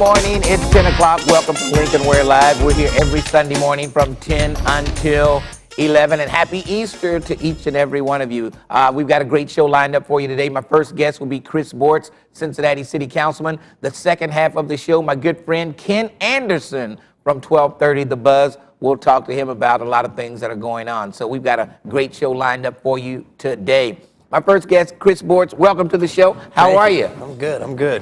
morning. It's 10 o'clock. Welcome to Lincoln Ware Live. We're here every Sunday morning from 10 until 11. And happy Easter to each and every one of you. We've got a great show lined up for you today. My first guest will be Chris Bortz, Cincinnati City Councilman. The second half of the show, my good friend Ken Anderson from 1230 The Buzz. We'll talk to him about a lot of things that are going on. So we've got a great show lined up for you today. My first guest, Chris Bortz. Welcome to the show. How are you? I'm good.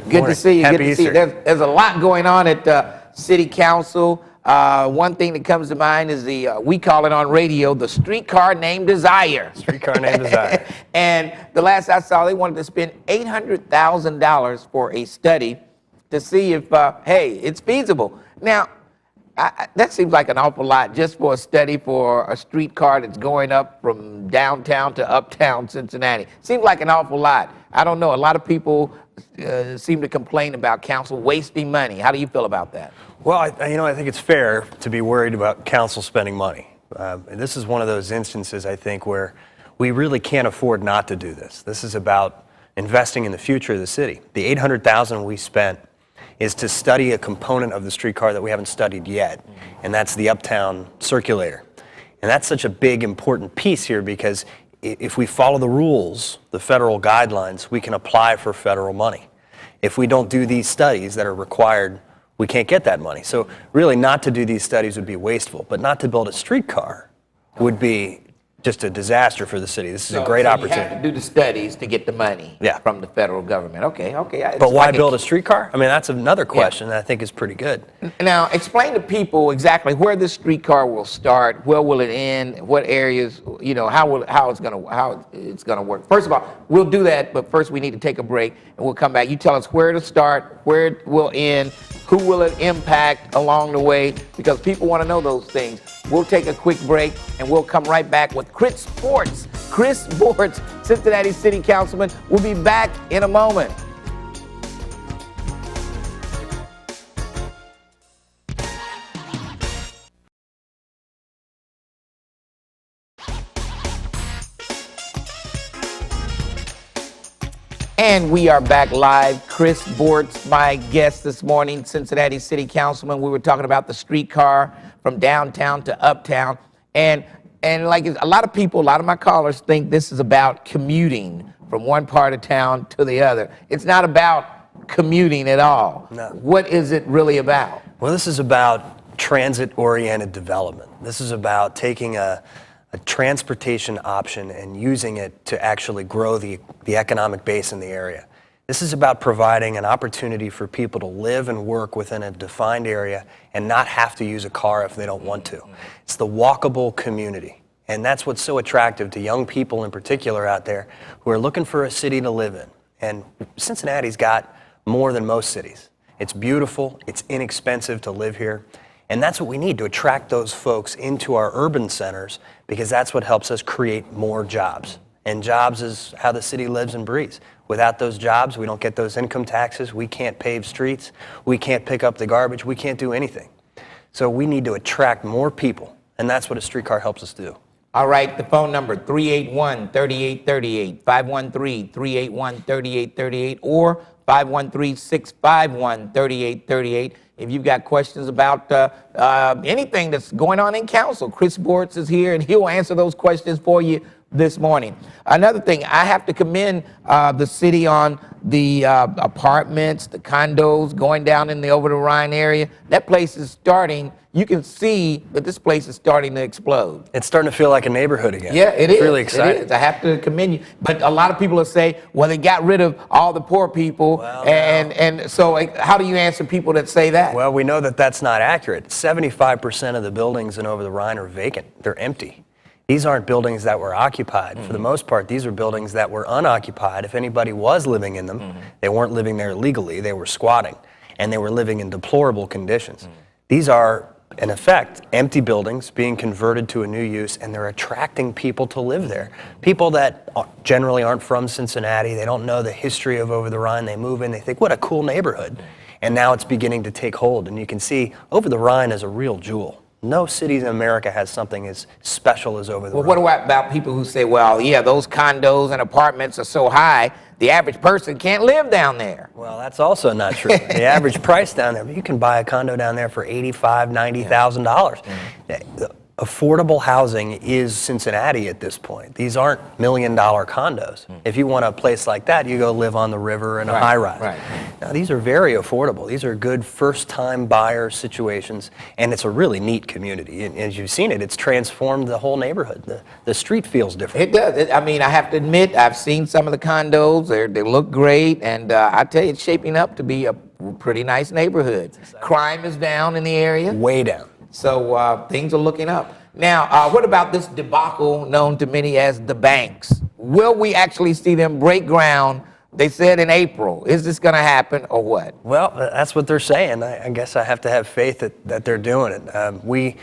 Good to see you. Happy Good to see you. Easter. There's a lot going on at City Council. One thing that comes to mind is we call it on radio, the streetcar named Desire. Streetcar named Desire. And the last I saw, they wanted to spend $800,000 for a study to see if, hey, it's feasible. Now, that seems like an awful lot just for a study for a streetcar that's going up from downtown to uptown Cincinnati. Seems like an awful lot. I don't know. A lot of people seem to complain about council wasting money. How do you feel about that? Well, I think it's fair to be worried about council spending money. And this is one of those instances, I think, where we really can't afford not to do this. This is about investing in the future of the city. The $800,000 we spent is to study a component of the streetcar that we haven't studied yet, and that's the uptown circulator. And that's such a big, important piece here because if we follow the rules, the federal guidelines, we can apply for federal money. If we don't do these studies that are required, we can't get that money. So really not to do these studies would be wasteful, but not to build a streetcar would be just a disaster for the city. This is a great opportunity. You have to do the studies to get the money from the federal government. Okay. But why build a streetcar? I mean, that's another question that I think is pretty good. Now, explain to people exactly where this streetcar will start, where will it end, what areas, how it's gonna work. First of all, we'll do that, but first we need to take a break and we'll come back. You tell us where it'll start, where it will end, who will it impact along the way, because people want to know those things. We'll take a quick break and we'll come right back with Chris Bortz. Chris Bortz, Cincinnati City Councilman. We'll be back in a moment. And we are back live. Chris Bortz, my guest this morning, Cincinnati City Councilman. We were talking about the streetcar from downtown to uptown. And like a lot of people, a lot of my callers think this is about commuting from one part of town to the other. It's not about commuting at all. No. What is it really about? Well, this is about transit-oriented development. This is about taking a transportation option and using it to actually grow the economic base in the area. This is about providing an opportunity for people to live and work within a defined area and not have to use a car if they don't want to. It's the walkable community. And that's what's so attractive to young people in particular out there who are looking for a city to live in. And Cincinnati's got more than most cities. It's beautiful, it's inexpensive to live here. And that's what we need to attract those folks into our urban centers because that's what helps us create more jobs. And jobs is how the city lives and breathes. Without those jobs, we don't get those income taxes, we can't pave streets, we can't pick up the garbage, we can't do anything. So we need to attract more people, and that's what a streetcar helps us do. All right, the phone number, 381-3838, 513-381-3838, or 513-651-3838. If you've got questions about anything that's going on in council, Chris Bortz is here, and he'll answer those questions for you this morning. Another thing, I have to commend the city on the apartments, the condos going down in the over the Rhine area. That place is starting. You can see that this place is starting to explode. It's starting to feel like a neighborhood again. Yeah, it is. It's really exciting. It is. I have to commend you. But a lot of people will say, well, they got rid of all the poor people. Well, and so how do you answer people that say that? Well, we know that that's not accurate. 75% of the buildings in over the Rhine are vacant. They're empty. These aren't buildings that were occupied. For the most part, these are buildings that were unoccupied. If anybody was living in them, they weren't living there legally. They were squatting, and they were living in deplorable conditions. These are, in effect, empty buildings being converted to a new use, and they're attracting people to live there. People that generally aren't from Cincinnati, they don't know the history of over the Rhine. They move in, they think, what a cool neighborhood. And now it's beginning to take hold, and you can see over the Rhine is a real jewel. No city in America has something as special as over the Well, road. what about people who say, well, yeah, those condos and apartments are so high, the average person can't live down there? Well, that's also not true. The average price down there, you can buy a condo down there for $85,000, $90,000. Affordable housing is Cincinnati at this point. These aren't $1 million condos. If you want a place like that, you go live on the river in a high rise. Right. Now, these are very affordable. These are good first-time buyer situations, and it's a really neat community. And as you've seen it, it's transformed the whole neighborhood. The street feels different. It does. I mean, I have to admit, I've seen some of the condos. They look great, and I tell you, it's shaping up to be a pretty nice neighborhood. Crime is down in the area. Way down. So things are looking up. Now, what about this debacle known to many as the banks? Will we actually see them break ground? They said in April. Is this going to happen or what? Well, that's what they're saying. I guess I have to have faith that they're doing it. We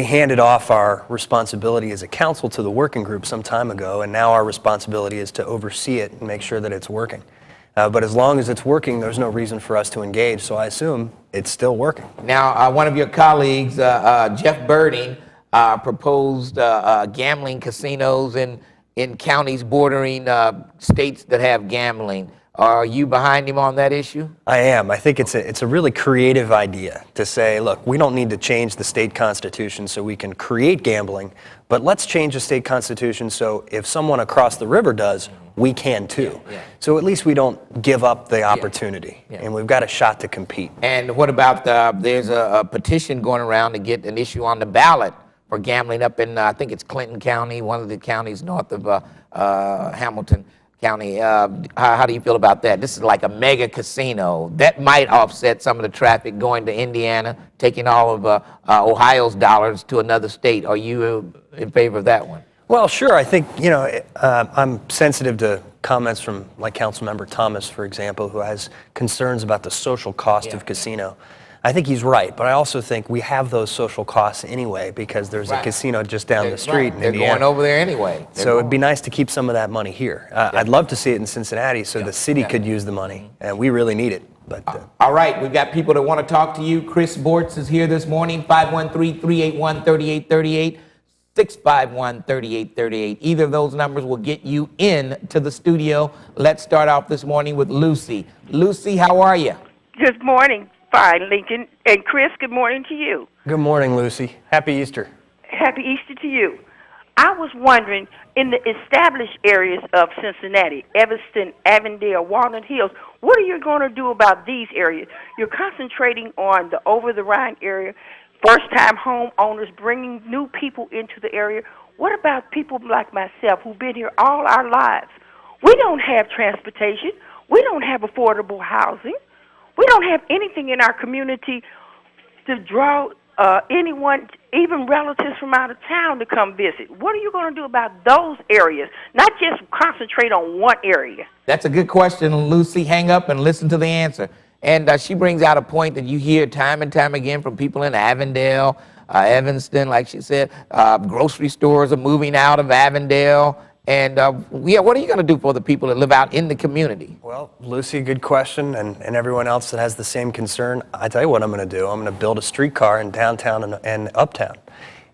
handed off our responsibility as a council to the working group some time ago, and now our responsibility is to oversee it and make sure that it's working. But as long as it's working, there's no reason for us to engage, so I assume it's still working. Now, one of your colleagues, Jeff Birding, proposed gambling casinos in counties bordering states that have gambling. Are you behind him on that issue? I am. I think it's a really creative idea to say, look, we don't need to change the state constitution so we can create gambling, but let's change the state constitution so if someone across the river does, we can too. So at least we don't give up the opportunity, and we've got a shot to compete. And what about there's a petition going around to get an issue on the ballot for gambling up in, I think it's Clinton County, one of the counties north of Hamilton County. How do you feel about that? This is like a mega casino. That might offset some of the traffic going to Indiana, taking all of Ohio's dollars to another state. Are you in favor of that one? Well, sure. I think, I'm sensitive to comments from like Councilmember Thomas, for example, who has concerns about the social cost of casino. I think he's right, but I also think we have those social costs anyway because there's a casino just down the street in Indiana. They're going over there anyway. So it'd be nice to keep some of that money here. I'd love to see it in Cincinnati so the city could use the money, and we really need it. But all right, we've got people that want to talk to you. Chris Bortz is here this morning, 513-381-3838. 651-3838. Either of those numbers will get you in to the studio. Let's start off this morning with Lucy. Lucy, how are you? Good morning. Fine, Lincoln. And Chris, good morning to you. good morning, Lucy. Happy Easter. Happy Easter to you. I was wondering, in the established areas of Cincinnati, Evanston, Avondale, Walnut Hills, what are you going to do about these areas? You're concentrating on the over-the-Rhine area, first-time home owners, bringing new people into the area. What about people like myself who've been here all our lives? We don't have transportation. We don't have affordable housing. We don't have anything in our community to draw anyone, even relatives from out of town, to come visit. What are you going to do about those areas? Not just concentrate on one area. That's a good question, Lucy. Hang up and listen to the answer. And she brings out a point that you hear time and time again from people in Avondale, Evanston, like she said. Grocery stores are moving out of Avondale. And what are you going to do for the people that live out in the community? Well, Lucy, good question, and everyone else that has the same concern. I tell you what I'm going to do. I'm going to build a streetcar in downtown and uptown.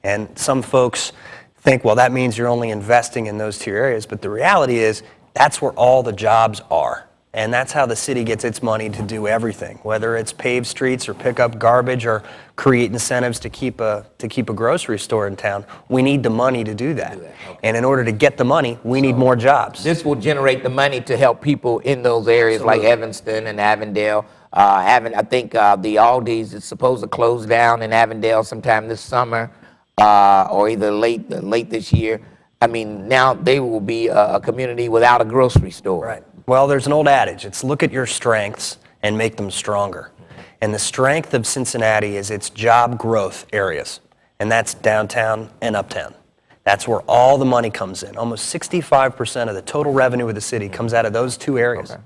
And some folks think, well, that means you're only investing in those two areas. But the reality is that's where all the jobs are. And that's how the city gets its money to do everything, whether it's pave streets or pick up garbage or create incentives to keep a grocery store in town. We need the money to do that. Okay. And in order to get the money, we need more jobs. This will generate the money to help people in those areas like Evanston and Avondale. I think the Aldi's is supposed to close down in Avondale sometime this summer or either late this year. I mean, now they will be a community without a grocery store. Right. Well, there's an old adage. It's look at your strengths and make them stronger. And the strength of Cincinnati is its job growth areas, and that's downtown and uptown. That's where all the money comes in. Almost 65% of the total revenue of the city comes out of those two areas. Okay.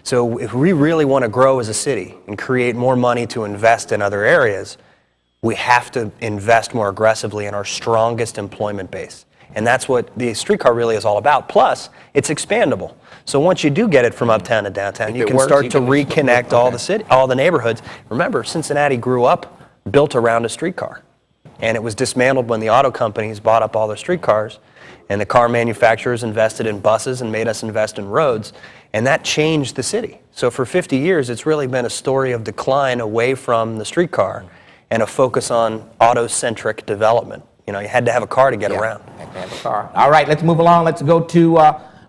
So if we really want to grow as a city and create more money to invest in other areas, we have to invest more aggressively in our strongest employment base. And that's what the streetcar really is all about. Plus, it's expandable. So once you do get it from uptown to downtown, you can start to reconnect all the neighborhoods. Remember, Cincinnati grew up built around a streetcar. And it was dismantled when the auto companies bought up all the streetcars, and the car manufacturers invested in buses and made us invest in roads, and that changed the city. So for 50 years, it's really been a story of decline away from the streetcar and a focus on auto-centric development. You know, you had to have a car to get around. Had to have a car. All right, let's move along. Let's go to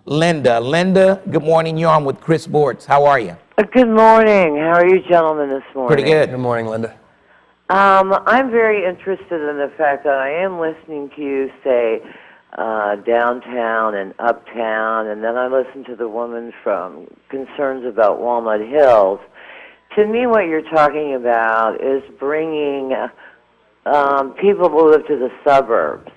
Linda. Linda, good morning. You're on with Chris Bortz. How are you? Good morning. How are you gentlemen this morning? Pretty good. Good morning, Linda. I'm very interested in the fact that I am listening to you say downtown and uptown, and then I listened to the woman from concerns about Walnut Hills. To me, what you're talking about is bringing people who live to the suburbs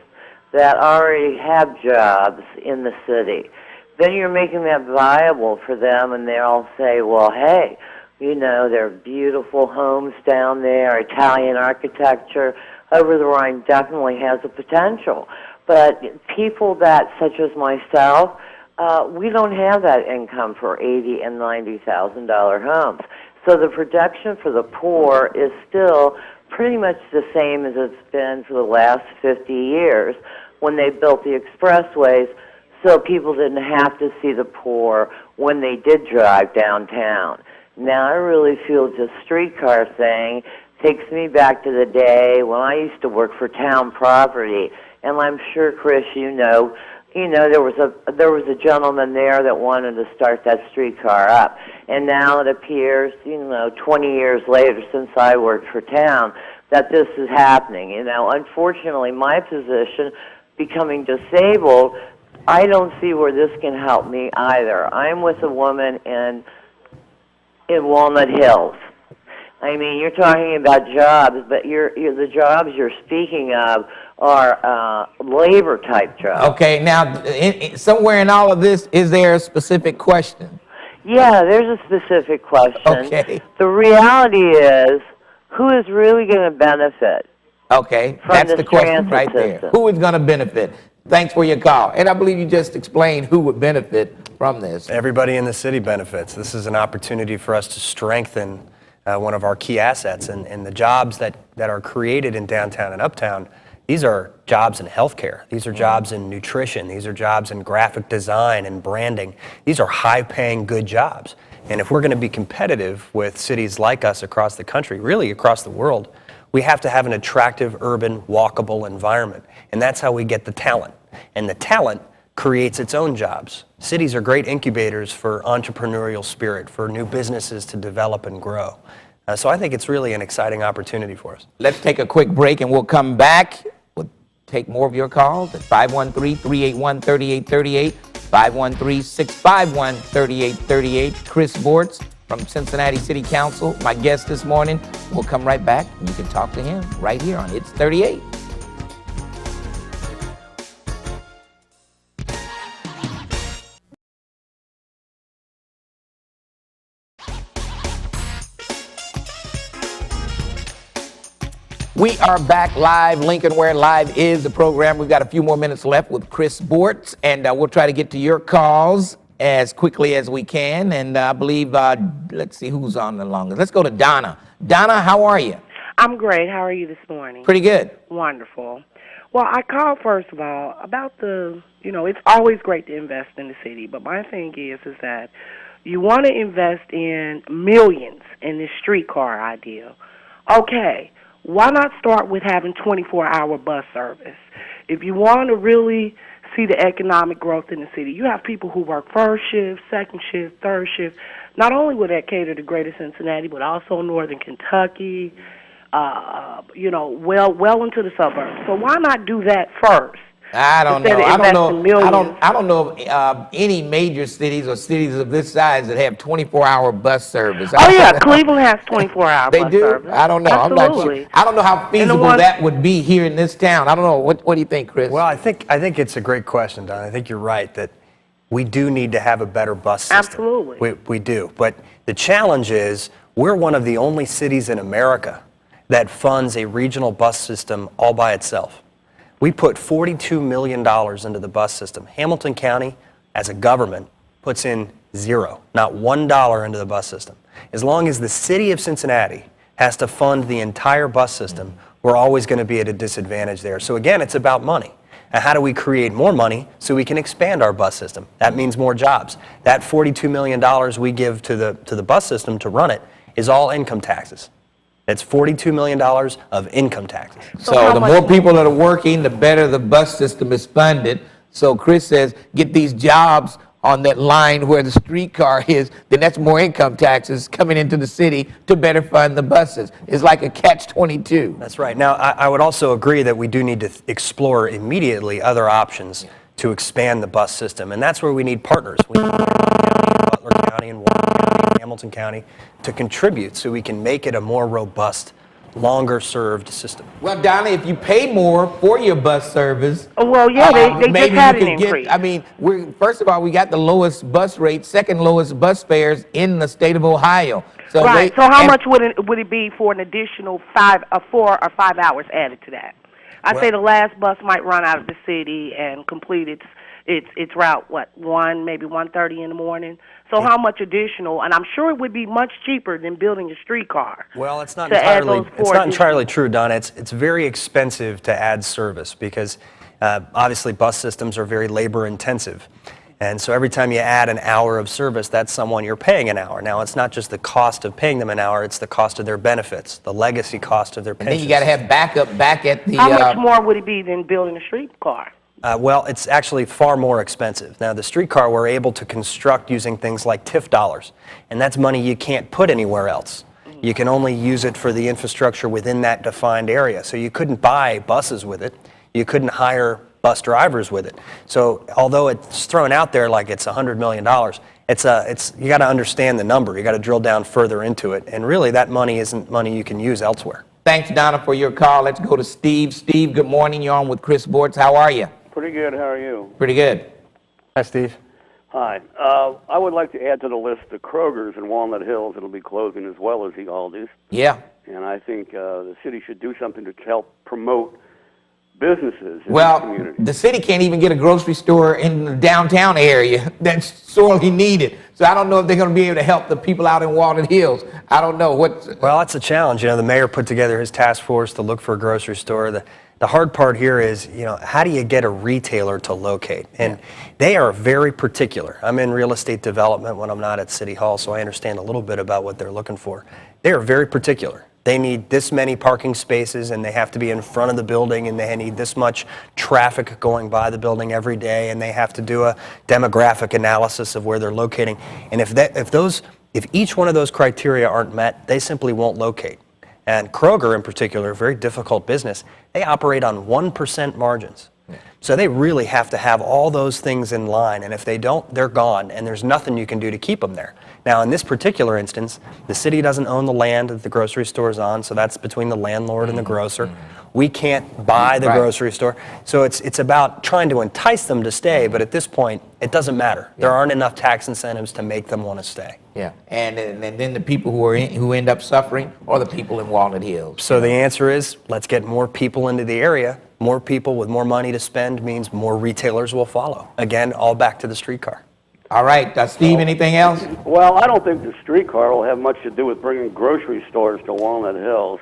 that already have jobs in the city. Then you're making that viable for them, and they'll say, well, hey, you know, there are beautiful homes down there, Italian architecture. Over the Rhine definitely has a potential. But people that, such as myself, we don't have that income for $80,000 and $90,000 homes. So the protection for the poor is still pretty much the same as it's been for the last 50 years when they built the expressways, so people didn't have to see the poor when they did drive downtown. Now I really feel just streetcar thing takes me back to the day when I used to work for town property, and I'm sure, Chris, you know, there was a gentleman there that wanted to start that streetcar up, and now it appears, 20 years later since I worked for town, that this is happening. Unfortunately, my position, becoming disabled, I don't see where this can help me either. I'm with a woman in Walnut Hills. I mean, you're talking about jobs, but the jobs you're speaking of are labor-type jobs. Okay, now, somewhere in all of this, is there a specific question? Yeah, there's a specific question. Okay. The reality is, who is really going to benefit? Okay, from that's this the question transit right there. system? Who is going to benefit? Thanks for your call. And I believe you just explained who would benefit from this. Everybody in the city benefits. This is an opportunity for us to strengthen one of our key assets, and the jobs that are created in downtown and uptown, these are jobs in healthcare. These are jobs in nutrition. These are jobs in graphic design and branding. These are high-paying, good jobs. And if we're going to be competitive with cities like us across the country, really across the world, we have to have an attractive, urban, walkable environment. And that's how we get the talent. And the talent creates its own jobs. Cities are great incubators for entrepreneurial spirit, for new businesses to develop and grow. So I think it's really an exciting opportunity for us. Let's take a quick break and we'll come back. We'll take more of your calls at 513-381-3838, 513-651-3838. Chris Bortz from Cincinnati City Council, my guest this morning. We'll come right back and you can talk to him right here on It's 38. We are back live. Lincoln Ware Live is the program. We've got a few more minutes left with Chris Bortz, and we'll try to get to your calls as quickly as we can. And I believe, let's see who's on the longest. Let's go to Donna. Donna, how are you? I'm great. How are you this morning? Pretty good. Wonderful. Well, I called first of all about it's always great to invest in the city, but my thing is that you want to invest in millions in this streetcar idea. Okay. Why not start with having 24-hour bus service? If you want to really see the economic growth in the city, you have people who work first shift, second shift, third shift. Not only will that cater to Greater Cincinnati, but also northern Kentucky, well into the suburbs. So why not do that first? I don't know. Instead of investing millions. I don't know of any major cities or cities of this size that have 24-hour bus service. Oh yeah, Cleveland has 24-hour They bus do? service. I don't know. Absolutely. I'm not sure. I don't know how feasible that would be here in this town. I don't know. What do you think, Chris? Well, I think it's a great question, Don. I think you're right that we do need to have a better bus system. Absolutely. We do. But the challenge is we're one of the only cities in America that funds a regional bus system all by itself. We put $42 million into the bus system. Hamilton County, as a government, puts in zero, not $1 into the bus system. As long as the city of Cincinnati has to fund the entire bus system, we're always going to be at a disadvantage there. So again, it's about money. And how do we create more money so we can expand our bus system? That means more jobs. That $42 million we give to the bus system to run it is all income taxes. It's $42 million of income taxes. So the more people that are working, the better the bus system is funded. So Chris says, get these jobs on that line where the streetcar is, then that's more income taxes coming into the city to better fund the buses. It's like a catch-22. That's right. Now, I would also agree that we do need to explore immediately other options to expand the bus system, and that's where we need partners. We need Butler County and Ware County and Hamilton County to contribute so we can make it a more robust, longer-served system. Well, Donna, if you pay more for your bus service, Well, yeah, they just maybe had you an could increase. I mean, first of all, we got the lowest bus rate, second lowest bus fares in the state of Ohio. So Right. So how much would it be for an additional 4 or 5 hours added to that? I'd say the last bus might run out of the city and complete its route, maybe 1:30 in the morning. So how much additional? And I'm sure it would be much cheaper than building a streetcar. Well, it's not to add entirely those four entirely true, Donna. It's very expensive to add service because obviously bus systems are very labor intensive. And so every time you add an hour of service, that's someone you're paying an hour. Now, it's not just the cost of paying them an hour, it's the cost of their benefits, the legacy cost of their And pensions. then you got to have backup back at the... How much more would it be than building a streetcar? Well, it's actually far more expensive. Now, the streetcar we're able to construct using things like TIF dollars, and that's money you can't put anywhere else. You can only use it for the infrastructure within that defined area. So you couldn't buy buses with it. You couldn't hire bus drivers with it. So although it's thrown out there like it's $100 million, you got to understand the number. You got to drill down further into it. And really, that money isn't money you can use elsewhere. Thanks, Donna, for your call. Let's go to Steve. Steve, good morning. You're on with Chris Bortz. How are you? Pretty good. How are you? Pretty good. Hi, Steve. Hi. I would like to add to the list the Kroger's in Walnut Hills that'll be closing as well as the Aldi's. Yeah. And I think the city should do something to help promote businesses in the Well, community. the city can't even get a grocery store in the downtown area that's sorely needed. So I don't know if they're going to be able to help the people out in Walnut Hills. I don't know. Well, that's a challenge. The mayor put together his task force to look for a grocery store. The hard part here is, how do you get a retailer to locate? And they are very particular. I'm in real estate development when I'm not at City Hall, so I understand a little bit about what they're looking for. They are very particular. They need this many parking spaces, and they have to be in front of the building, and they need this much traffic going by the building every day, and they have to do a demographic analysis of where they're locating. And if each one of those criteria aren't met, they simply won't locate. And Kroger, in particular, very difficult business, they operate on 1% margins. So they really have to have all those things in line, and if they don't, they're gone, and there's nothing you can do to keep them there. Now, in this particular instance, the city doesn't own the land that the grocery store is on, so that's between the landlord and the grocer. We can't buy the grocery store. So it's about trying to entice them to stay, but at this point, it doesn't matter. There aren't enough tax incentives to make them want to stay. Yeah, and then the people who end up suffering are the people in Walnut Hills. So the answer is, let's get more people into the area. More people with more money to spend means more retailers will follow. Again, all back to the streetcar. All right, Steve, anything else? Well, I don't think the streetcar will have much to do with bringing grocery stores to Walnut Hills.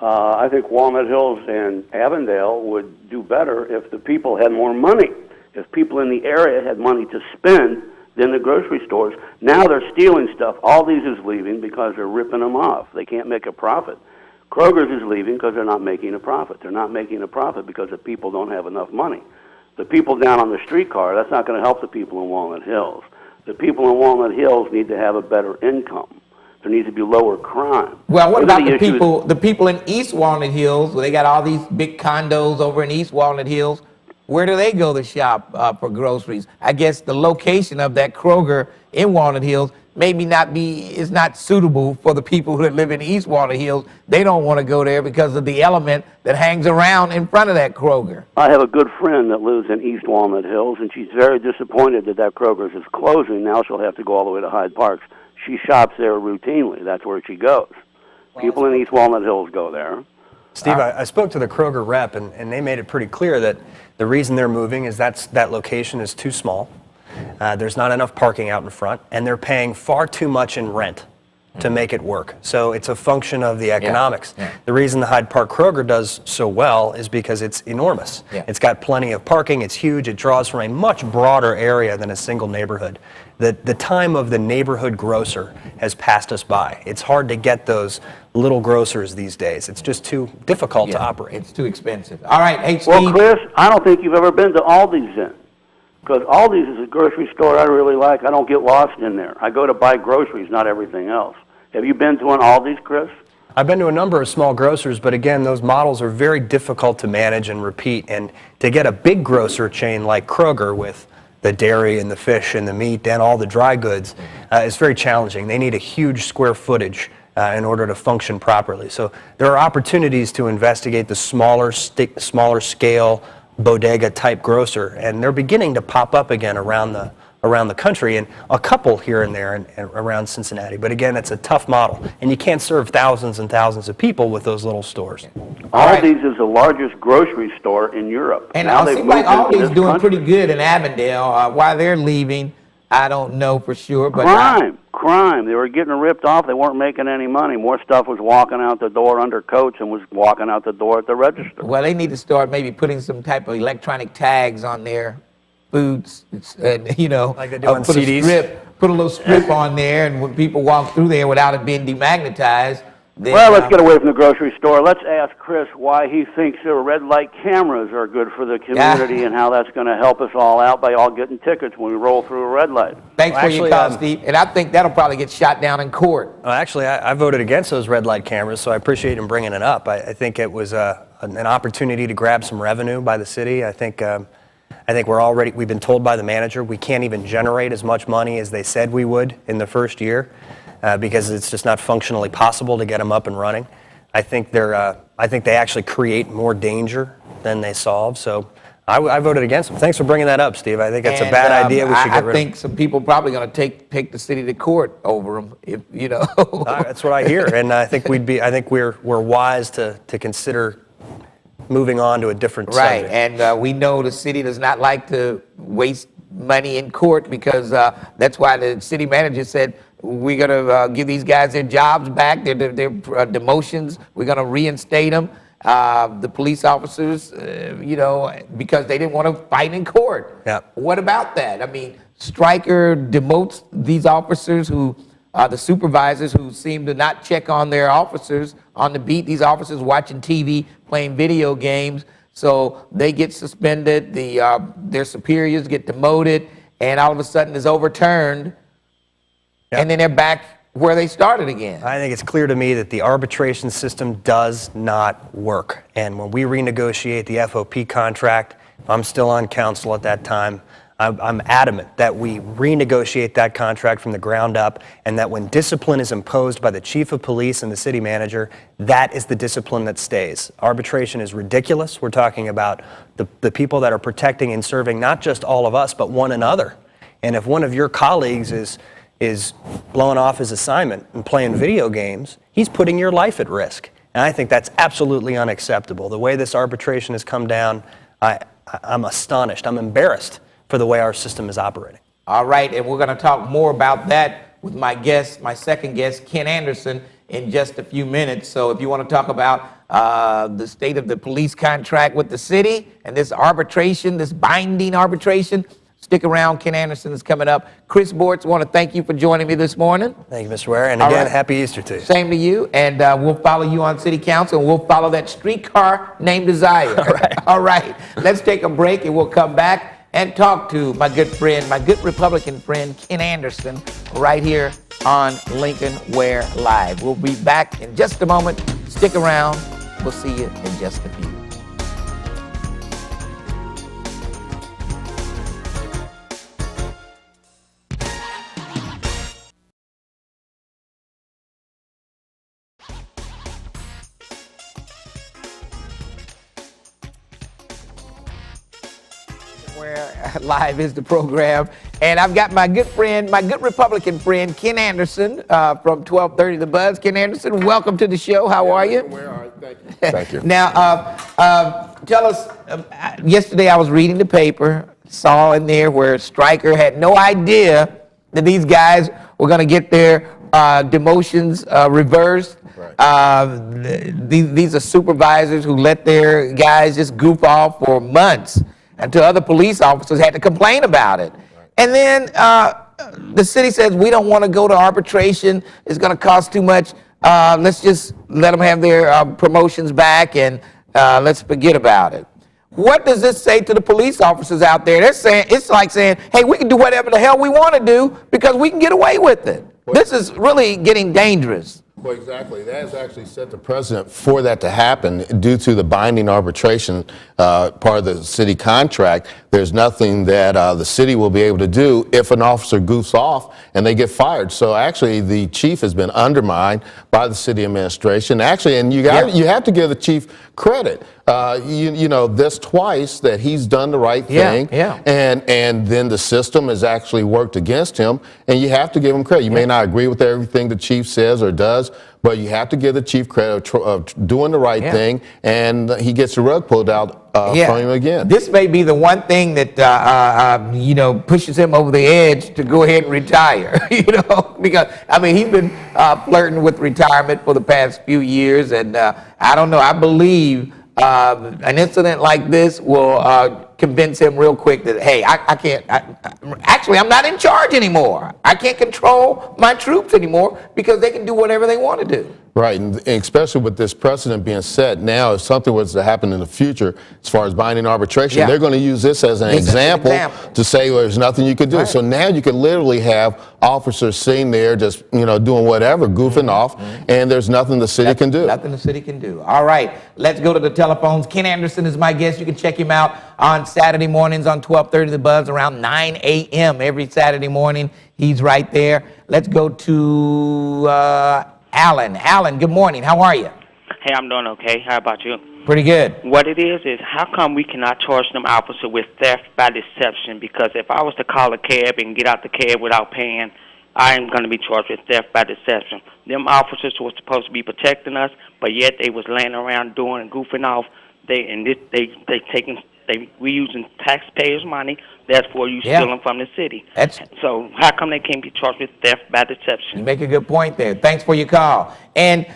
I think Walnut Hills and Avondale would do better if the people had more money. If people in the area had money to spend than the grocery stores. Now they're stealing stuff. Aldi's is leaving because they're ripping them off. They can't make a profit. Kroger's is leaving because they're not making a profit. They're not making a profit because the people don't have enough money. The people down on the streetcar, that's not going to help the people in Walnut Hills. The people in Walnut Hills need to have a better income. There needs to be lower crime. Well, what about the people in East Walnut Hills? Where they got all these big condos over in East Walnut Hills. Where do they go to shop for groceries? I guess the location of that Kroger in Walnut Hills is not suitable for the people who live in East Walnut Hills. They don't want to go there because of the element that hangs around in front of that Kroger. I have a good friend that lives in East Walnut Hills, and she's very disappointed that Kroger's is closing. Now she'll have to go all the way to Hyde Park. She shops there routinely. That's where she goes. People in East Walnut Hills go there. Steve, I spoke to the Kroger rep, and they made it pretty clear that the reason they're moving is that location is too small. There's not enough parking out in front, and they're paying far too much in rent to make it work. So it's a function of the economics. Yeah. The reason the Hyde Park Kroger does so well is because it's enormous. Yeah. It's got plenty of parking, it's huge, it draws from a much broader area than a single neighborhood. The time of the neighborhood grocer has passed us by. It's hard to get those little grocers these days. It's just too difficult to operate. It's too expensive. All right, hey, Steve. Well, Chris, I don't think you've ever been to Aldi's then. Because Aldi's is a grocery store I really like. I don't get lost in there. I go to buy groceries, not everything else. Have you been to an Aldi's, Chris? I've been to a number of small grocers, but again, those models are very difficult to manage and repeat. And to get a big grocer chain like Kroger with the dairy and the fish and the meat and all the dry goods is very challenging. They need a huge square footage in order to function properly. So there are opportunities to investigate the smaller scale bodega type grocer, and they're beginning to pop up again around the country, and a couple here and there and around Cincinnati. But again, it's a tough model, and you can't serve thousands and thousands of people with those little stores. Aldi's is the largest grocery store in Europe. And now it they've seems like moved into Aldi's this doing country. pretty good in Avondale. Why they're leaving, I don't know for sure. But Crime. They were getting ripped off. They weren't making any money. More stuff was walking out the door under coats and was walking out the door at the register. well, they need to start maybe putting some type of electronic tags on their foods, and Like they do on put CDs? put a little strip on there, and when people walk through there without it being demagnetized, then, Well, let's get away from the grocery store. Let's ask Chris why he thinks the red light cameras are good for the community and how that's going to help us all out by all getting tickets when we roll through a red light. Thanks Well, for your actually, call, Steve. And I think that'll probably get shot down in court. Actually, I voted against those red light cameras, so I appreciate him bringing it up. I think it was an opportunity to grab some revenue by the city. I think we've been told by the manager we can't even generate as much money as they said we would in the first year because it's just not functionally possible to get them up and running. I think they actually create more danger than they solve. So I voted against them. Thanks for bringing that up, Steve. I think that's a bad idea. We should get rid of. I think some people probably going to take the city to court over them. If That's what I hear, and I think we're wise to consider moving on to a different right. subject. And we know the city does not like to waste money in court because that's why the city manager said we're going to give these guys their jobs back, their demotions. We're going to reinstate them. The police officers, because they didn't want to fight in court. Yeah. What about that? I mean, Stryker demotes these officers who the supervisors who seem to not check on their officers on the beat. These officers watching TV, playing video games, so they get suspended. Their superiors get demoted, and all of a sudden it's overturned, and then they're back where they started again. I think it's clear to me that the arbitration system does not work. And when we renegotiate the FOP contract, I'm still on council at that time, I'm adamant that we renegotiate that contract from the ground up, and that when discipline is imposed by the chief of police and the city manager, that is the discipline that stays. Arbitration is ridiculous. We're talking about the people that are protecting and serving not just all of us, but one another. And if one of your colleagues is blowing off his assignment and playing video games, he's putting your life at risk. And I think that's absolutely unacceptable. The way this arbitration has come down, I'm astonished. I'm embarrassed for the way our system is operating. All right, and we're going to talk more about that with my guest, my second guest, Ken Anderson, in just a few minutes. So if you want to talk about the state of the police contract with the city and this arbitration, this binding arbitration, stick around. Ken Anderson is coming up. Chris Bortz, want to thank you for joining me this morning. Thank you, Mr. Ware, and again, happy Easter to you. Same to you, and we'll follow you on City Council, and we'll follow that streetcar named Desire. All right. All right, let's take a break, and we'll come back and talk to my good friend, my good Republican friend, Ken Anderson, right here on Lincoln Ware Live. We'll be back in just a moment. Stick around. We'll see you in just a few. Where Live is the program, and I've got my good friend, my good Republican friend, Ken Anderson from 1230 The Buzz. Ken Anderson, welcome to the show. How are you? Thank you. Now, tell us, yesterday I was reading the paper, saw in there where Stryker had no idea that these guys were going to get their demotions reversed. These are supervisors who let their guys just goof off for months until other police officers had to complain about it. And then the city says, we don't want to go to arbitration. It's going to cost too much. Let's just let them have their promotions back and let's forget about it. What does this say to the police officers out there? They're saying, it's like saying, hey, we can do whatever the hell we want to do because we can get away with it. This is really getting dangerous. Well, exactly. That has actually set the precedent for that to happen due to the binding arbitration part of the city contract. There's nothing that the city will be able to do if an officer goofs off and they get fired. So actually, the chief has been undermined by the city administration. Actually, and you have to give the chief credit. You know, this twice that he's done the right thing, and then the system has actually worked against him, and you have to give him credit. You may not agree with everything the chief says or does, but you have to give the chief credit of doing the right thing, and he gets the rug pulled out from him again. This may be the one thing that you know, pushes him over the edge to go ahead and retire. You know, because I mean, he's been flirting with retirement for the past few years, and I don't know. I believe an incident like this will convince him real quick that, hey, I can't, actually, I'm not in charge anymore. I can't control my troops anymore because they can do whatever they want to do. Right, and especially with this precedent being set now, if something was to happen in the future, as far as binding arbitration, they're going to use this as an example to say, well, there's nothing you can do. So now you can literally have officers sitting there just, you know, doing whatever, goofing off, and there's nothing the city can do. Nothing the city can do. All right, let's go to the telephones. Ken Anderson is my guest. You can check him out on Saturday mornings on 1230 The Buzz around 9 a.m. every Saturday morning. He's right there. Let's go to Alan. Alan, good morning. How are you? Hey, I'm doing okay. How about you? Pretty good. What it is how come we cannot charge them officers with theft by deception? Because if I was to call a cab and get out the cab without paying, I am going to be charged with theft by deception. Them officers were supposed to be protecting us, but yet they was laying around doing and goofing off. We using taxpayers' money. Therefore, you stealing from the city. So how come they can't be charged with theft by deception? You make a good point there. Thanks for your call. And,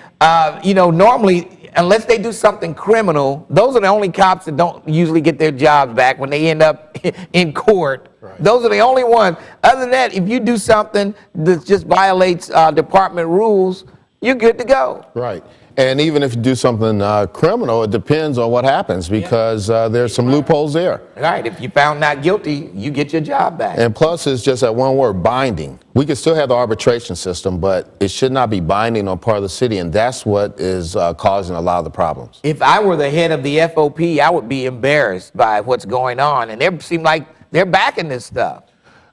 you know, normally, unless they do something criminal, those are the only cops that don't usually get their jobs back when they end up in court. Those are the only ones. Other than that, if you do something that just violates department rules, you're good to go. Right. And even if you do something criminal, it depends on what happens because there's some loopholes there. Right. If you're found not guilty, you get your job back. And plus, it's just that one word, binding. We can still have the arbitration system, but it should not be binding on part of the city, and that's what is causing a lot of the problems. If I were the head of the FOP, I would be embarrassed by what's going on, and they seem like they're backing this stuff.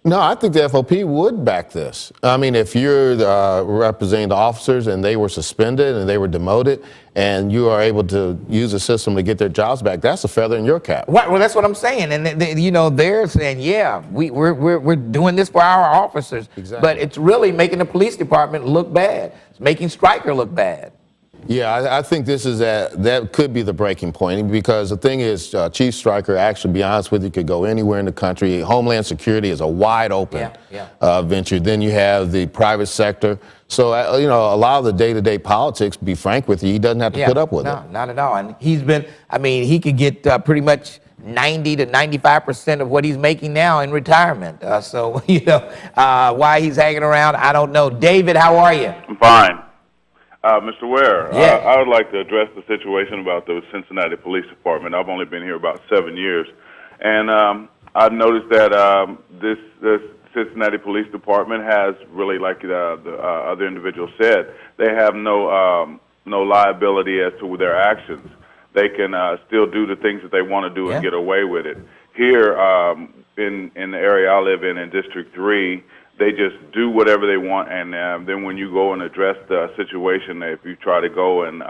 No, I think the FOP would back this. I mean, if you're representing the officers and they were suspended and they were demoted and you are able to use the system to get their jobs back, that's a feather in your cap. Well, that's what I'm saying. And, you know, they're saying, yeah, we're doing this for our officers. Exactly. But it's really making the police department look bad. It's making Stryker look bad. Yeah, I think this is that could be the breaking point because the thing is, Chief Stryker, actually, to be honest with you, could go anywhere in the country. Homeland Security is a wide open venture. Then you have the private sector. So, you know, a lot of the day-to-day politics, be frank with you, he doesn't have to put up with it. No, not at all. And he's been, I mean, he could get pretty much 90 to 95% of what he's making now in retirement. So, you know, why he's hanging around, I don't know. David, how are you? I'm fine. Mr. Ware, Yeah. I would like to address the situation about the Cincinnati Police Department. I've only been here about 7 years, and I've noticed that this Cincinnati Police Department has really, like the other individual said, they have no liability as to their actions. They can still do the things that they want to do and get away with it. Here in the area I live in District 3, they just do whatever they want, and then when you go and address the situation, if you try to go and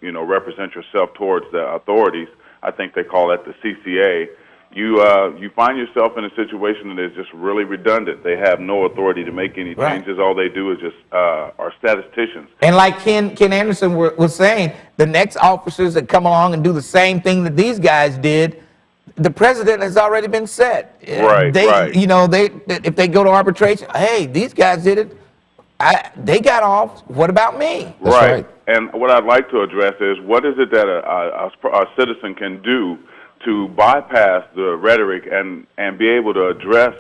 represent yourself towards the authorities, I think they call that the CCA. You find yourself in a situation that is just really redundant. They have no authority to make any changes. All they do is just are statisticians. And like Ken Anderson was saying, the next officers that come along and do the same thing that these guys did, the president has already been set. Right. You know, if they go to arbitration, hey, these guys did it. They got off. What about me? That's right. And what I'd like to address is what is it that a citizen can do to bypass the rhetoric and be able to address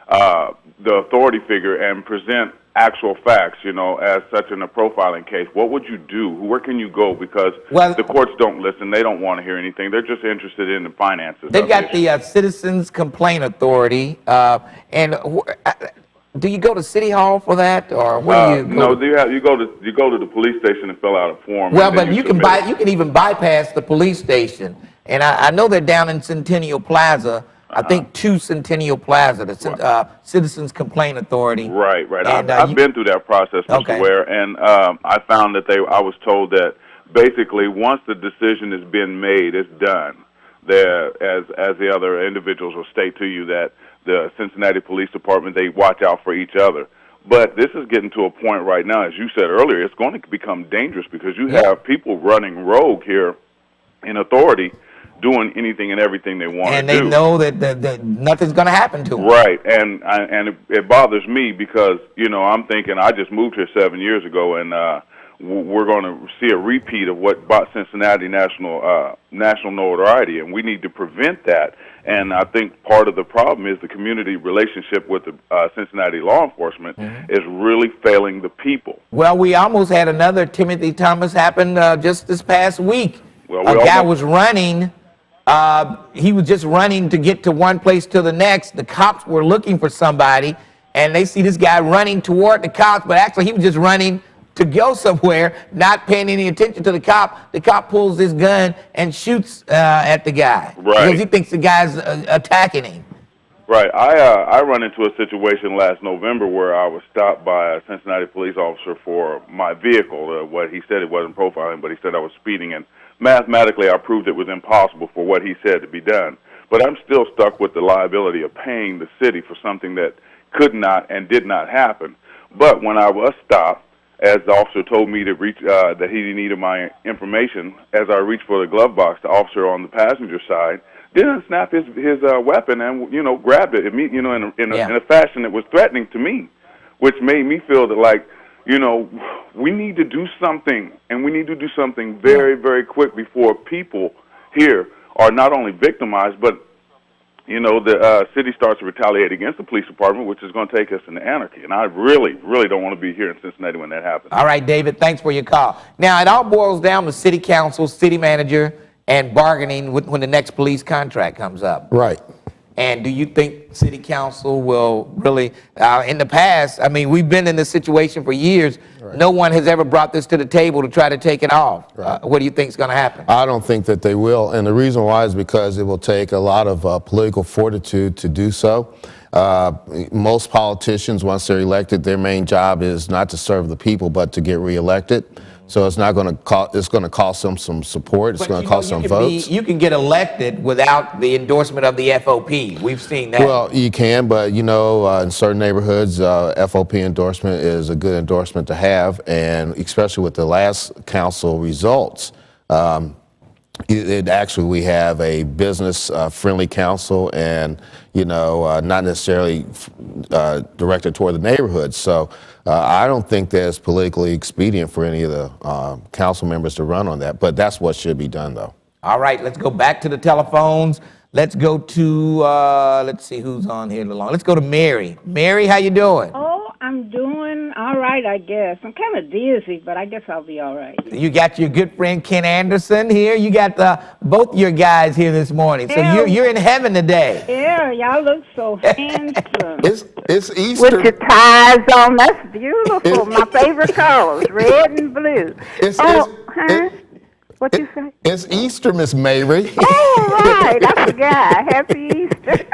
the authority figure and present actual facts, as such in a profiling case? What would you do? Where can you go? Because the courts don't listen. They don't want to hear anything. They're just interested in the finances. They've got the Citizens Complaint Authority. Do you go to City Hall for that, or where do you go? No, you go to the police station and fill out a form. Well, but you can even bypass the police station. And I know they're down in Centennial Plaza. I think 2 Centennial Plaza, the Citizens Complaint Authority. Right. And, I've been through that process, Mr. Ware, and I found that I was told that basically once the decision has been made, it's done. As the other individuals will state to you, that the Cincinnati Police Department, they watch out for each other. But this is getting to a point right now, as you said earlier, it's going to become dangerous because you have people running rogue here in authority, doing anything and everything they want to do. And they know that nothing's going to happen to them. Right, and it bothers me because, I'm thinking I just moved here 7 years ago, and we're going to see a repeat of what brought Cincinnati national notoriety, and we need to prevent that. And I think part of the problem is the community relationship with the Cincinnati law enforcement is really failing the people. Well, we almost had another Timothy Thomas happen just this past week. Well, a guy was running. He was just running to get to one place to the next. The cops were looking for somebody, and they see this guy running toward the cops, but actually he was just running to go somewhere, not paying any attention to the cop. The cop pulls his gun and shoots at the guy because he thinks the guy's attacking him. Right. I run into a situation last November where I was stopped by a Cincinnati police officer for my vehicle. What he said, it wasn't profiling, but he said I was speeding, and mathematically I proved it was impossible for what he said to be done. But I'm still stuck with the liability of paying the city for something that could not and did not happen. But when I was stopped, as the officer told me to reach, that he needed my information, as I reached for the glove box, the officer on the passenger side didn't snap his weapon and grabbed it, in a fashion that was threatening to me, which made me feel that we need to do something, and we need to do something very, very quick before people here are not only victimized, but the city starts to retaliate against the police department, which is going to take us into anarchy. And I really, really don't want to be here in Cincinnati when that happens. All right, David, thanks for your call. Now, it all boils down to city council, city manager, and bargaining when the next police contract comes up. Right. And do you think city council will really, in the past, we've been in this situation for years. Right. No one has ever brought this to the table to try to take it off. Right. What do you think is going to happen? I don't think that they will. And the reason why is because it will take a lot of political fortitude to do so. Most politicians, once they're elected, their main job is not to serve the people, but to get reelected. So it's not going to cost. It's going to cost them some support. It's going to cost some votes. You can get elected without the endorsement of the FOP. We've seen that. Well, you can, but in certain neighborhoods, FOP endorsement is a good endorsement to have, and especially with the last council results. Actually, we have a business-friendly council, and not necessarily directed toward the neighborhoods. So I don't think that it's politically expedient for any of the council members to run on that. But that's what should be done, though. All right, let's go back to the telephones. Let's go to let's see who's on here long. Let's go to Mary. Mary, how you doing? Oh, I'm doing all right, I guess. I'm kind of dizzy, but I guess I'll be all right. You got your good friend Ken Anderson here. You got both your guys here this morning. So you're in heaven today. Yeah, y'all look so handsome. It's Easter. With your ties on, that's beautiful. My favorite colors, red and blue. What you say? It's Easter, Miss Mary. Oh, right. I forgot. Happy Easter.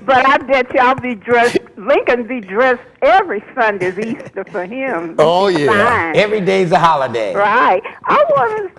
But I bet y'all be dressed, Lincoln be dressed every Sunday's Easter for him. Oh, yeah. Fine. Every day's a holiday. Right. I want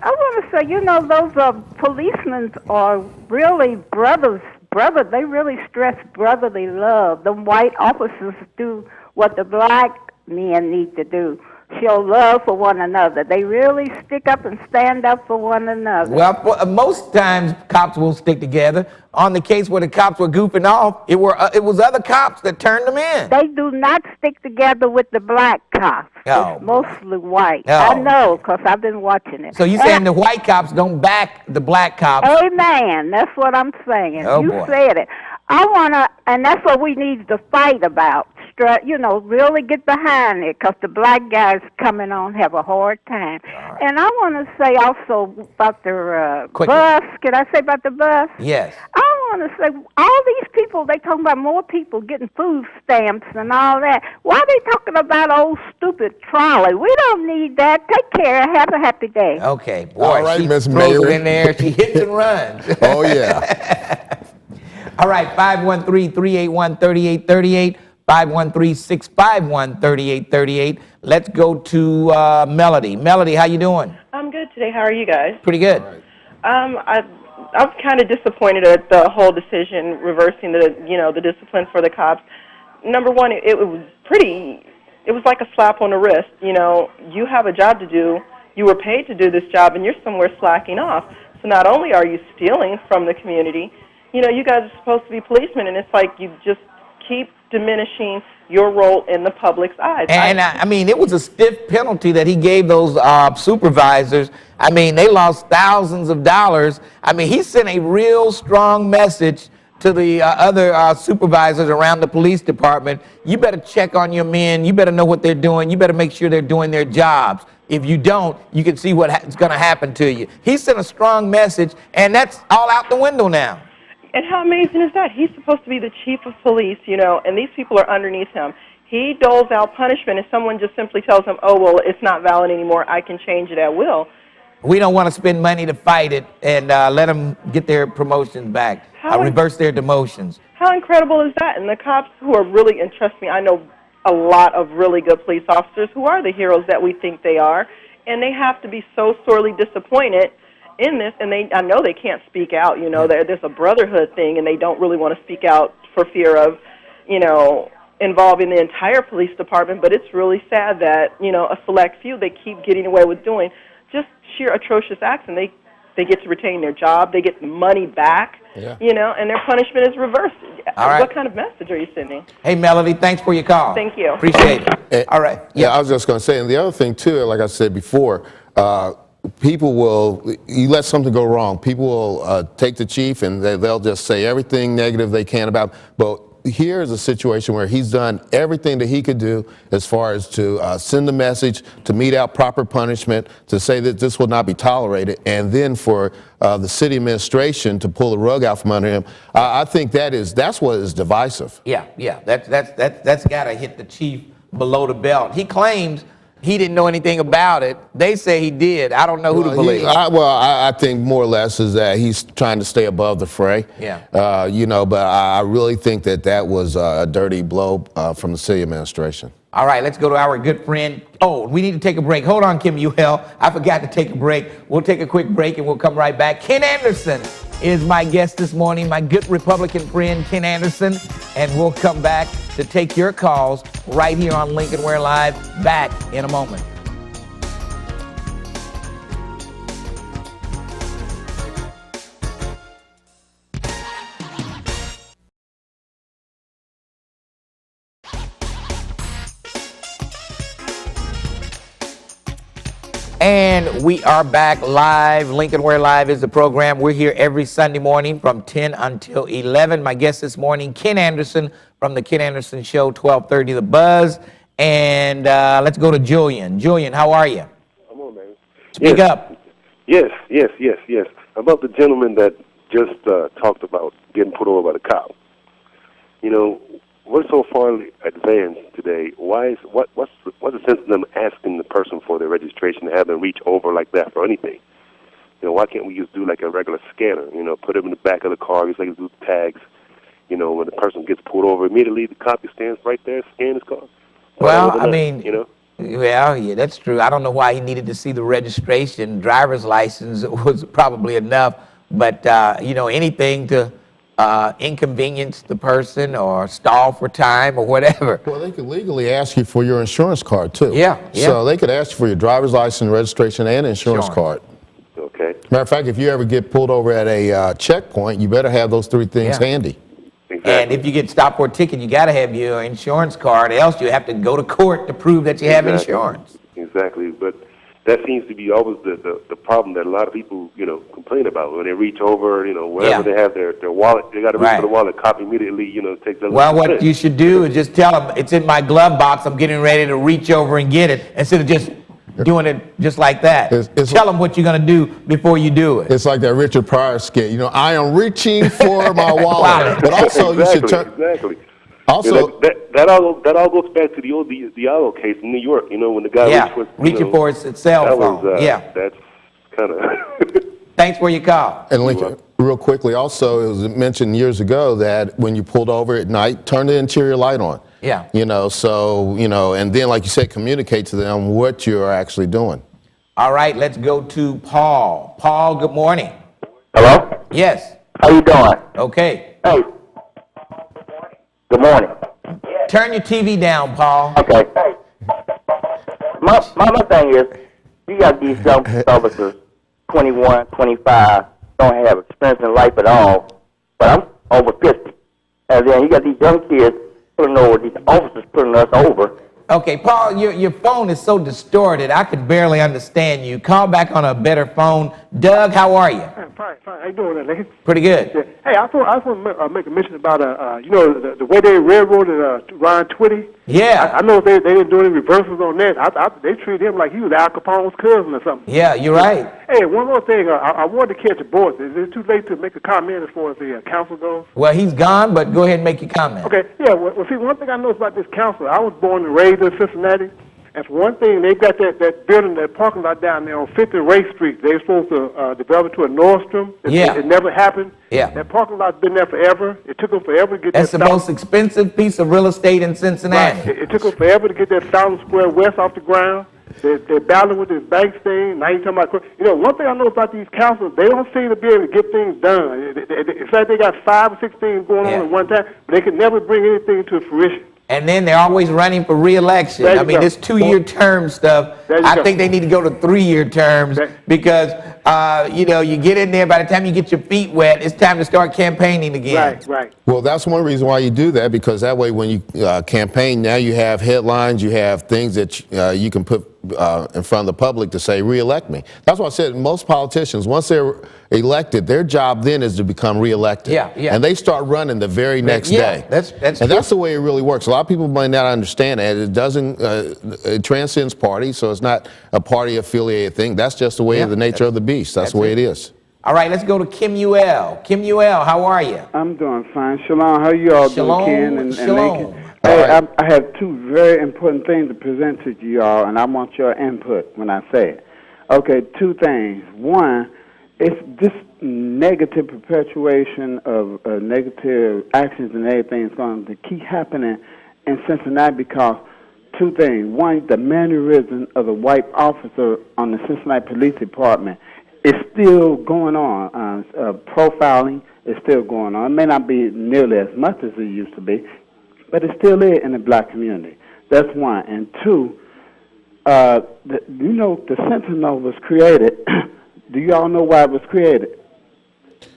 to say, those policemen are really brothers. They really stress brotherly love. The white officers do what the black men need to do. show love for one another. They really stick up and stand up for one another. Well, most times cops will stick together. On the case where the cops were goofing off, it was other cops that turned them in. They do not stick together with the black cops. Oh, it's mostly white. Oh. I know, because I've been watching it. So you saying the white cops don't back the black cops? Amen. That's what I'm saying. Oh, you boy. said it. I want to, and that's what we need to fight about. You know, really get behind it, because the black guys coming on have a hard time. Right. And I want to say also about the bus. Can I say about the bus? Yes. I want to say, all these people, they talking about more people getting food stamps and all that. Why are they talking about old stupid trolley? We don't need that. Take care. Have a happy day. Okay. Boy, all right, Miss throws Mayor. it in there. She hits and runs. Oh, yeah. All right, 513-381-3838. 513-651-3838. Let's go to Melody. Melody, how you doing? I'm good today. How are you guys? Pretty good. I'm kind of disappointed at the whole decision reversing the discipline for the cops. Number one, it was like a slap on the wrist. You know, you have a job to do. You were paid to do this job, and you're somewhere slacking off. So not only are you stealing from the community, you know, you guys are supposed to be policemen, and it's like you just keep diminishing your role in the public's eyes. And I mean, it was a stiff penalty that he gave those supervisors. I mean, they lost thousands of dollars. I mean, he sent a real strong message to the other supervisors around the police department. You better check on your men. You better know what they're doing. You better make sure they're doing their jobs. If you don't, you can see what's going to happen to you. He sent a strong message, and that's all out the window now. And how amazing is that? He's supposed to be the chief of police, you know, and these people are underneath him. He doles out punishment, and someone just simply tells him, oh, well, it's not valid anymore. I can change it at will. We don't want to spend money to fight it and let them get their promotions back, reverse their demotions. How incredible is that? And the cops who are really, and trust me, I know a lot of really good police officers who are the heroes that we think they are, and they have to be so sorely disappointed in this, and I know they can't speak out. You know, there's a brotherhood thing, and they don't really want to speak out for fear of, you know, involving the entire police department. But it's really sad that, you know, a select few, they keep getting away with doing just sheer atrocious acts, and they get to retain their job, they get the money back, you know, and their punishment is reversed. All right. What kind of message are you sending? Hey, Melody, thanks for your call. Thank you. Appreciate it. All right. Yeah, I was just going to say, and the other thing, too, like I said before, people will, you let something go wrong, people will take the chief and they'll just say everything negative they can about him. But here's a situation where he's done everything that he could do as far as to send a message, to mete out proper punishment, to say that this will not be tolerated, and then for the city administration to pull the rug out from under him. I think that's what is divisive. Yeah, that's got to hit the chief below the belt. He claims he didn't know anything about it. They say he did. I don't know who to believe. I think more or less is that he's trying to stay above the fray. Yeah. You know, but I really think that was a dirty blow from the city administration. All right, let's go to our good friend. Oh, we need to take a break. Hold on, Kim Uhel. I forgot to take a break. We'll take a quick break and we'll come right back. Ken Anderson is my guest this morning, my good Republican friend, Ken Anderson. And we'll come back to take your calls right here on Lincoln Ware Live. Back in a moment. And we are back live. Lincoln Ware Live is the program. We're here every Sunday morning from 10 until 11. My guest this morning, Ken Anderson from the Ken Anderson Show, 1230 The Buzz. And let's go to Julian. Julian, how are you? I'm on, man. Speak up. Yes. About the gentleman that just talked about getting put over by the cop. You know, we're so far advanced today. What's the sense of them asking the person for their registration to have them reach over like that for anything? You know, why can't we just do like a regular scanner? You know, put them in the back of the car, just like do tags. You know, when the person gets pulled over, immediately the cop stands right there, scan his car. Well, I mean, you know. Well, yeah, that's true. I don't know why he needed to see the registration. Driver's license was probably enough, but you know, anything to inconvenience the person or stall for time or whatever. Well, they could legally ask you for your insurance card, too. Yeah. So they could ask you for your driver's license, registration, and insurance card. Okay. Matter of fact, if you ever get pulled over at a checkpoint, you better have those 3 things handy. Exactly. And if you get stopped for a ticket, you got to have your insurance card, else you have to go to court to prove that you have insurance. Exactly. But that seems to be always the problem that a lot of people, complain about. When they reach over, wherever they have their wallet, they got to reach for the wallet, cop immediately, take the. Well, what you should do is just tell them, it's in my glove box, I'm getting ready to reach over and get it, instead of just doing it just like that. Tell them what you're going to do before you do it. It's like that Richard Pryor skit, I am reaching for my wallet. But also you should turn. Exactly. Also, that all goes back to the old Diallo case in New York. When the guy reaching for his cell phone. That's kind of. Thanks for your call. And Lincoln, real quickly, also, it was mentioned years ago that when you pulled over at night, turn the interior light on. Yeah. And then, like you said, communicate to them what you're actually doing. All right, let's go to Paul. Paul, good morning. Hello? Yes. How you doing? Okay. Hey. Good morning. Turn your TV down, Paul. Okay. My thing is, you got these young officers, 21, 25, don't have experience in life at all, but I'm over 50. And then you got these young kids putting over, these officers putting us over. Okay, Paul, your phone is so distorted, I could barely understand you. Call back on a better phone. Doug, how are you? Fine. How you doing there, Lincoln? Pretty good. Yeah. Hey, I just want to make a mention about, the way they railroaded Ron Twitty. Yeah. I know they didn't do any reversals on that. They treated him like he was Al Capone's cousin or something. Yeah, you're right. Hey, one more thing. I wanted to catch Bortz. Is it too late to make a comment as far as the council goes? Well, he's gone, but go ahead and make your comment. Okay, yeah. Well, see, one thing I know about this council, I was born and raised in Cincinnati. That's one thing. They got that building, that parking lot down there on 50 Ray Street. They were supposed to develop it to a Nordstrom. It never happened. Yeah. That parking lot's been there forever. It took them forever to get That's the most expensive piece of real estate in Cincinnati. Right. It took them forever to get that 1,000 Square West off the ground. They're battling with this bank thing. Now you're talking about, one thing I know about these councils, they don't seem to be able to get things done. It's like they got 5 or 6 things going on at one time, but they can never bring anything to fruition. And then they're always running for re-election. I mean, this 2-year term stuff, I think they need to go to 3-year terms because, you get in there, by the time you get your feet wet, it's time to start campaigning again. Right. Well, that's one reason why you do that, because that way when you campaign, now you have headlines, you have things that you can put in front of the public to say, re-elect me. That's why I said most politicians, once they're elected, their job then is to become re-elected. Yeah. And they start running the very next day. That's and that's the way it really works. A lot of people might not understand that. It doesn't, it transcends parties, so it's not a party affiliated thing. That's just the way of the nature of the beast. That's the way it is. All right, let's go to Kim UL. Kim UL, how are you? I'm doing fine. Shalom, how you all doing, Ken and Lincoln? Hey, I have 2 very important things to present to you all, and I want your input when I say it. Okay, 2 things. One, it's this negative perpetuation of negative actions and everything is going to keep happening in Cincinnati because 2 things. One, the mannerism of the white officer on the Cincinnati Police Department is still going on. Profiling is still going on. It may not be nearly as much as it used to be, but it still is in the black community. That's one. And 2, the Sentinel was created. Do you all know why it was created?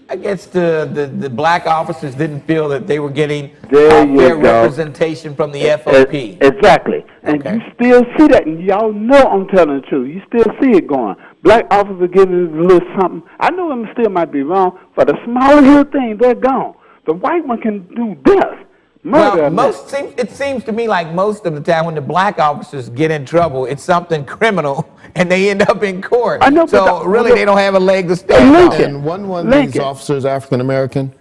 I guess the black officers didn't feel that they were getting fair representation from the FOP. Exactly. And you still see that, and y'all know I'm telling the truth. You still see it going. Black officers getting a little something. I know them still might be wrong, but the smaller little thing, they're gone. The white one can do death. It seems to me like most of the time when the black officers get in trouble, it's something criminal, and they end up in court. I know, so really, they don't have a leg to stand on. And one of these officers African American?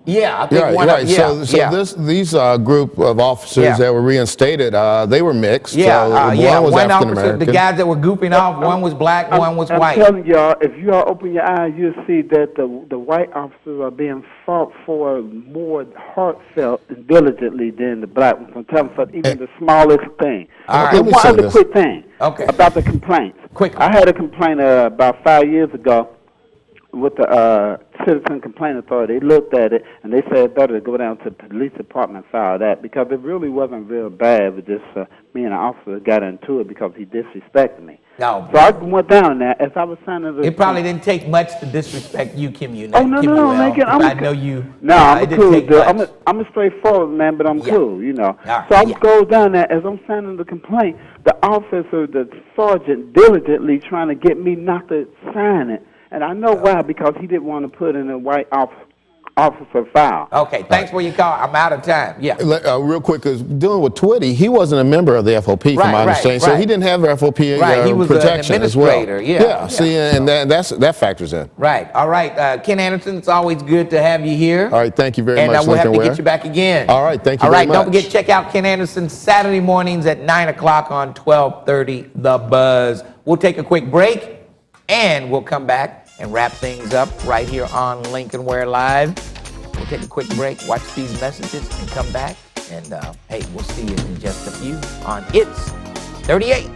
Yeah, I think one. Right. So these group of officers that were reinstated, they were mixed. One was one African officer, American. the guys that were goofing off, one was black, one was white. I'm telling y'all, if you all open your eyes, you'll see that the white officers are being fought for more heartfelt and diligently than the black ones. I'm telling you, for even the smallest thing. All right. One other quick thing about the complaints. Quick. I had a complaint about 5 years ago with the Citizen Complaint Authority. They looked at it, and they said it better to go down to the police department and file that, because it really wasn't real bad. It was just me and an officer got into it because he disrespected me. No. So I went down there as I was signing the... It probably didn't take much to disrespect you, Kim. Oh, no, Lincoln. I know you. No, I'm it cool, didn't dude. take much. I'm a straightforward man, but I'm cool, you know. Right, So I go down there as I'm signing the complaint. The officer, the sergeant, diligently trying to get me not to sign it. And I know why, because he didn't want to put in a white officer file. Okay, thanks for your call. I'm out of time. Yeah. Real quick, because dealing with Twitty, he wasn't a member of the FOP, from my understanding, so he didn't have FOP he was protection an as well. administrator, yeah. See, and that factors in. Right. All right, Ken Anderson, it's always good to have you here. All right, thank you very much, And we'll have to Lincoln get Ware. you back again. All right, thank you All very right, don't much. forget, check out Ken Anderson Saturday mornings at 9 o'clock on 1230 The Buzz. We'll take a quick break, and we'll come back and wrap things up right here on Lincoln Ware Live. We'll take a quick break, watch these messages, and come back. And, hey, we'll see you in just a few on It's 38.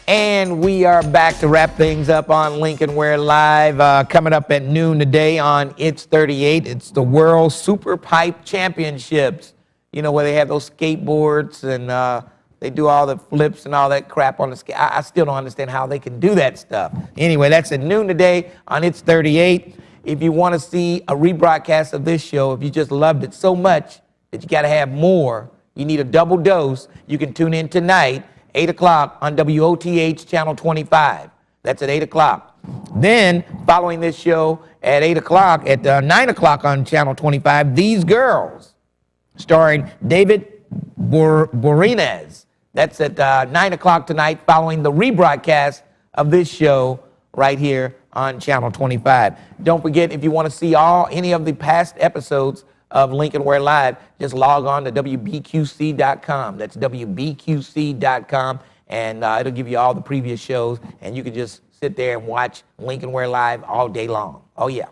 And we are back to wrap things up on Lincoln Ware Live. Coming up at noon today on It's 38, it's the World Super Pipe Championships. You know, where they have those skateboards and they do all the flips and all that crap on the skate. I still don't understand how they can do that stuff. Anyway, that's at noon today on It's 38. If you want to see a rebroadcast of this show, if you just loved it so much that you got to have more, you need a double dose, you can tune in tonight, 8 o'clock on WOTH Channel 25. That's at 8 o'clock. Then, following this show at 8 o'clock, at 9 o'clock on Channel 25, These Girls, starring David Borinez. That's at 9 o'clock tonight, following the rebroadcast of this show right here on Channel 25. Don't forget, if you want to see any of the past episodes of Lincoln Ware Live, just log on to WBQC.com. That's WBQC.com, and it'll give you all the previous shows, and you can just sit there and watch Lincoln Ware Live all day long. Oh, yeah.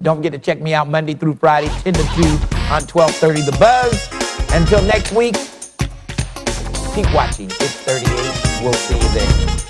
Don't forget to check me out Monday through Friday, 10 to 2 on 1230 The Buzz. Until next week, keep watching It's 38. We'll see you there.